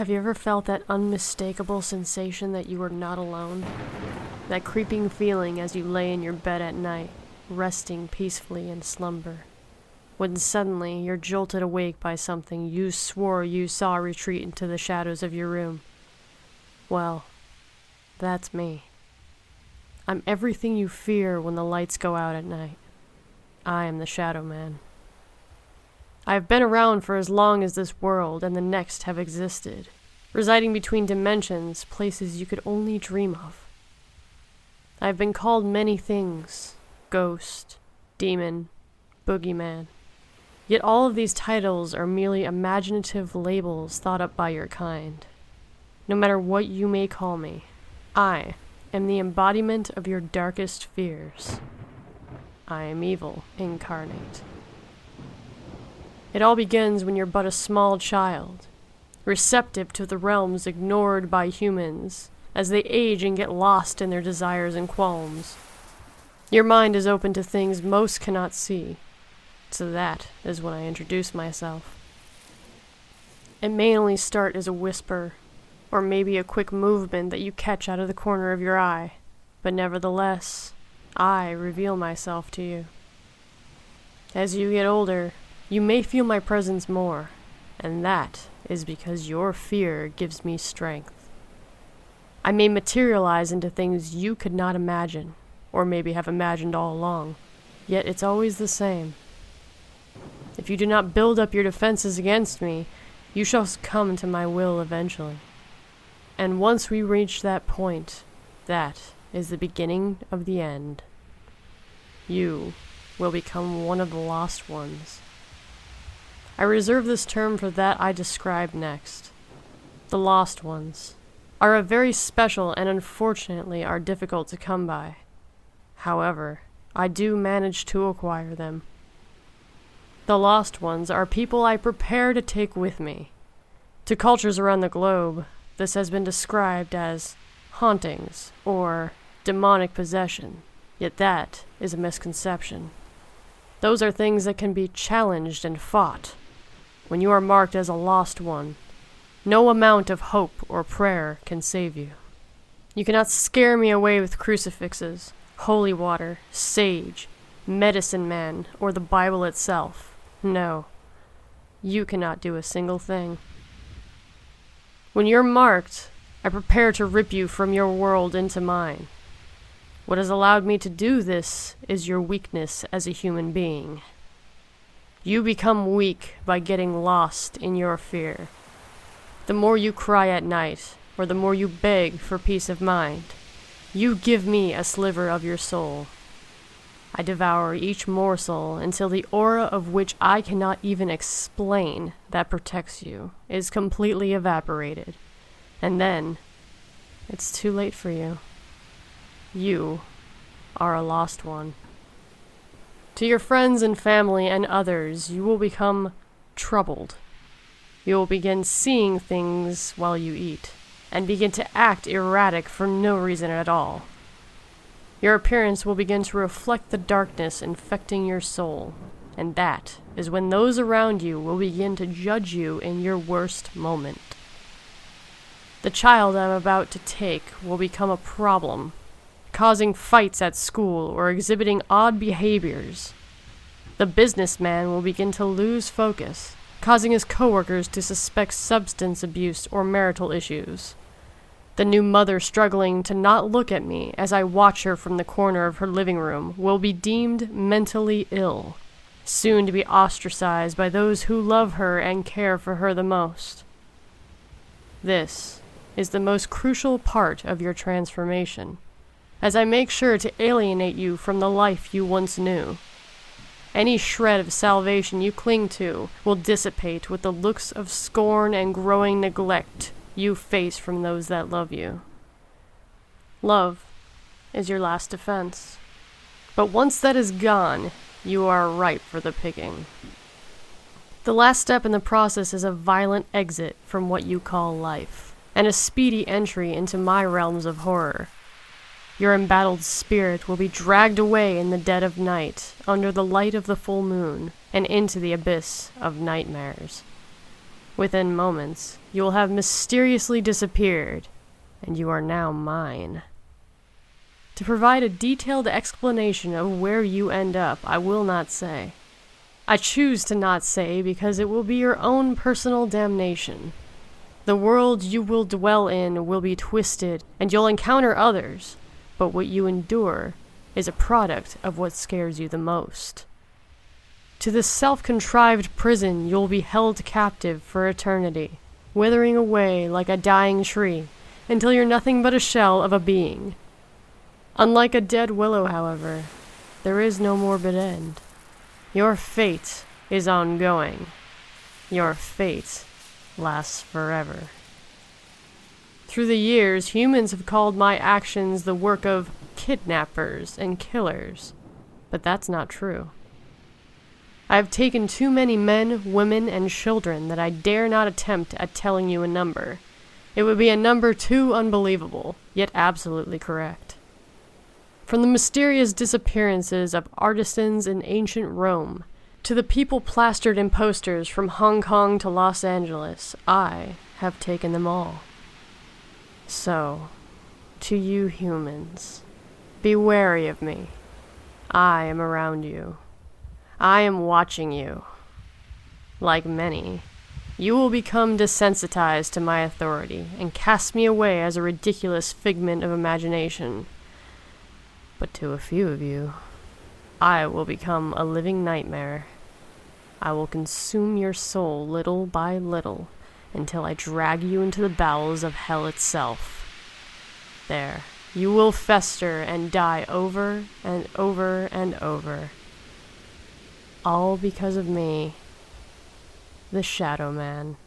Have you ever felt that unmistakable sensation that you are not alone? That creeping feeling as you lay in your bed at night, resting peacefully in slumber, when suddenly you're jolted awake by something you swore you saw retreat into the shadows of your room. Well, that's me. I'm everything you fear when the lights go out at night. I am the Shadow Man. I have been around for as long as this world and the next have existed, residing between dimensions, places you could only dream of. I have been called many things: ghost, demon, boogeyman. Yet all of these titles are merely imaginative labels thought up by your kind. No matter what you may call me, I am the embodiment of your darkest fears. I am evil incarnate. It all begins when you're but a small child, receptive to the realms ignored by humans as they age and get lost in their desires and qualms. Your mind is open to things most cannot see, so that is when I introduce myself. It may only start as a whisper, or maybe a quick movement that you catch out of the corner of your eye, but nevertheless, I reveal myself to you. As you get older, you may feel my presence more, and that is because your fear gives me strength. I may materialize into things you could not imagine, or maybe have imagined all along, yet it's always the same. If you do not build up your defenses against me, you shall succumb to my will eventually. And once we reach that point, that is the beginning of the end. You will become one of the lost ones. I reserve this term for that I describe next. The lost ones are a very special and unfortunately are difficult to come by. However, I do manage to acquire them. The lost ones are people I prepare to take with me. To cultures around the globe, this has been described as hauntings or demonic possession, yet that is a misconception. Those are things that can be challenged and fought. When you are marked as a lost one, no amount of hope or prayer can save you. You cannot scare me away with crucifixes, holy water, sage, medicine man, or the Bible itself. No, you cannot do a single thing. When you're marked, I prepare to rip you from your world into mine. What has allowed me to do this is your weakness as a human being. You become weak by getting lost in your fear. The more you cry at night, or the more you beg for peace of mind, you give me a sliver of your soul. I devour each morsel until the aura of which I cannot even explain that protects you is completely evaporated. And then, it's too late for you. You are a lost one. To your friends and family and others, you will become troubled. You will begin seeing things while you eat, and begin to act erratic for no reason at all. Your appearance will begin to reflect the darkness infecting your soul, and that is when those around you will begin to judge you in your worst moment. The child I'm about to take will become a problem, causing fights at school or exhibiting odd behaviors. The businessman will begin to lose focus, causing his coworkers to suspect substance abuse or marital issues. The new mother struggling to not look at me as I watch her from the corner of her living room will be deemed mentally ill, soon to be ostracized by those who love her and care for her the most. This is the most crucial part of your transformation, as I make sure to alienate you from the life you once knew. Any shred of salvation you cling to will dissipate with the looks of scorn and growing neglect you face from those that love you. Love is your last defense. But once that is gone, you are ripe for the picking. The last step in the process is a violent exit from what you call life, and a speedy entry into my realms of horror. Your embattled spirit will be dragged away in the dead of night, under the light of the full moon, and into the abyss of nightmares. Within moments, you will have mysteriously disappeared, and you are now mine. To provide a detailed explanation of where you end up, I will not say. I choose to not say because it will be your own personal damnation. The world you will dwell in will be twisted, and you'll encounter others, but what you endure is a product of what scares you the most. To this self-contrived prison you'll be held captive for eternity, withering away like a dying tree, until you're nothing but a shell of a being. Unlike a dead willow, however, there is no morbid end. Your fate is ongoing. Your fate lasts forever. Through the years, humans have called my actions the work of kidnappers and killers, but that's not true. I have taken too many men, women, and children that I dare not attempt at telling you a number. It would be a number too unbelievable, yet absolutely correct. From the mysterious disappearances of artisans in ancient Rome, to the people plastered in posters from Hong Kong to Los Angeles, I have taken them all. So, to you humans, be wary of me. I am around you. I am watching you. Like many, you will become desensitized to my authority and cast me away as a ridiculous figment of imagination. But to a few of you, I will become a living nightmare. I will consume your soul little by little until I drag you into the bowels of hell itself. There, you will fester and die over and over and over. All because of me, the Shadow Man.